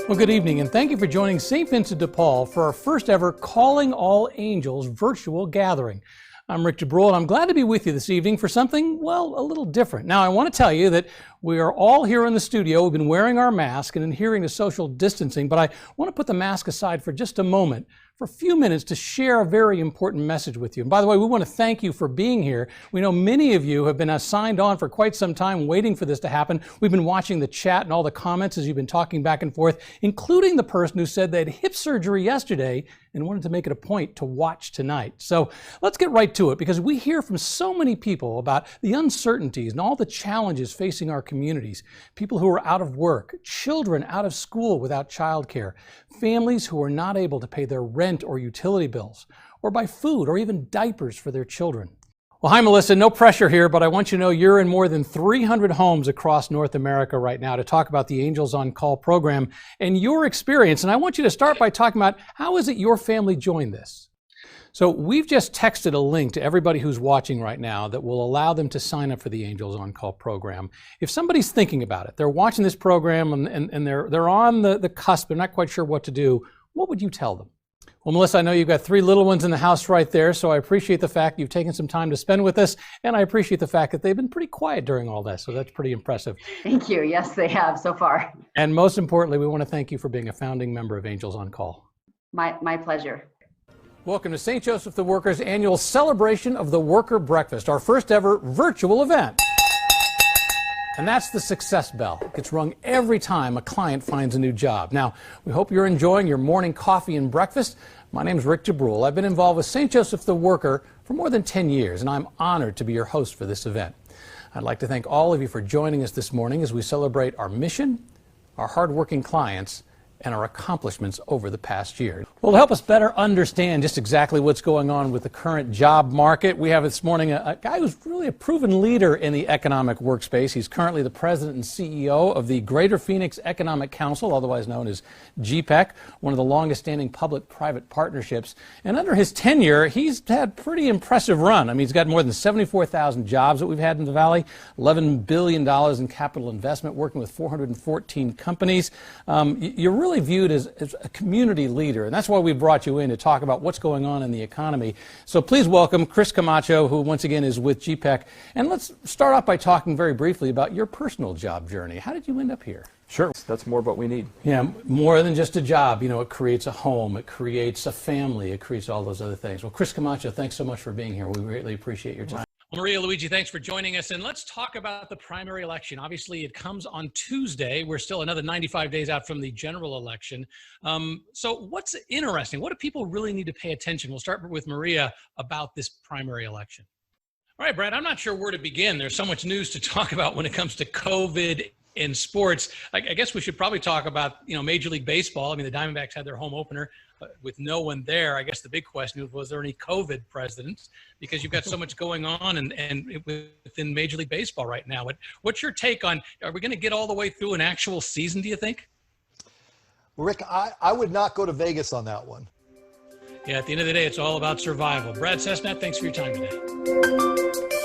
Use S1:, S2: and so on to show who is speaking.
S1: Well, good evening, and thank you for joining St. Vincent de Paul for our first ever Calling All Angels virtual gathering. I'm Rick DeBruhl, and I'm glad to be with you this evening for something, well, a little different. Now, I want to tell you that we are all here in the studio. We've been wearing our mask and adhering to social distancing, but I want to put the mask aside for just a moment, for a few minutes, to share a very important message with you. And by the way, we want to thank you for being here. We know many of you have been signed on for quite some time waiting for this to happen. We've been watching the chat and all the comments as you've been talking back and forth, including the person who said they had hip surgery yesterday and wanted to make it a point to watch tonight. So let's get right to it, because we hear from so many people about the uncertainties and all the challenges facing our communities. People who are out of work, children out of school without childcare, families who are not able to pay their rent or utility bills, or buy food or even diapers for their children. Well, hi, Melissa. No pressure here, but I want you to know you're in more than 300 homes across North America right now to talk about the Angels on Call program and your experience. And I want you to start by talking about how is it your family joined this? So we've just texted a link to everybody who's watching right now that will allow them to sign up for the Angels on Call program. If somebody's thinking about it, they're watching this program and they're on the cusp, they're not quite sure what to do, what would you tell them? Well, Melissa, I know you've got 3 little ones in the house right there, so I appreciate the fact you've taken some time to spend with us, and I appreciate the fact that they've been pretty quiet during all this, so that's pretty impressive.
S2: Thank you. Yes, they have so far.
S1: And most importantly, we want to thank you for being a founding member of Angels on Call.
S2: My pleasure.
S1: Welcome to St. Joseph the Worker's annual celebration of the Worker Breakfast, our first ever virtual event. And that's the success bell. It gets rung every time a client finds a new job. Now, we hope you're enjoying your morning coffee and breakfast. My name is Rick DeBruhl. I've been involved with St. Joseph the Worker for more than 10 years, and I'm honored to be your host for this event. I'd like to thank all of you for joining us this morning as we celebrate our mission, our hardworking clients, and our accomplishments over the past year. Well, to help us better understand just exactly what's going on with the current job market, we have this morning a guy who's really a proven leader in the economic workspace. He's currently the president and CEO of the Greater Phoenix Economic Council, otherwise known as GPEC, one of the longest-standing public-private partnerships. And under his tenure, he's had a pretty impressive run. I mean, he's got more than 74,000 jobs that we've had in the Valley, $11 billion in capital investment, working with 414 companies. You're really viewed as a community leader, and that's why we brought you in to talk about what's going on in the economy. So please welcome Chris Camacho, who once again is with GPEC. And let's start off by talking very briefly about your personal job journey. How did you end up here?
S3: Sure, that's more what we need.
S1: Yeah, more than just a job. You know, it creates a home, it creates a family, it creates all those other things. Well, Chris Camacho, thanks so much for being here. We greatly appreciate your time. Well, Maria, Luigi, thanks for joining us. And let's talk about the primary election. Obviously, it comes on Tuesday. We're still another 95 days out from the general election. So what's interesting? What do people really need to pay attention? We'll start with Maria about this primary election. All right, Brad, I'm not sure where to begin. There's so much news to talk about when it comes to COVID in sports. I guess we should probably talk about, Major League Baseball. I mean, the Diamondbacks had their home opener with no one there. I guess the big question was there any COVID presidents? Because you've got so much going on and within Major League Baseball right now. What's your take on, are we going to get all the way through an actual season, do you think?
S4: Rick, I would not go to Vegas on that one.
S1: Yeah, at the end of the day, it's all about survival. Brad Cessnat, thanks for your time today.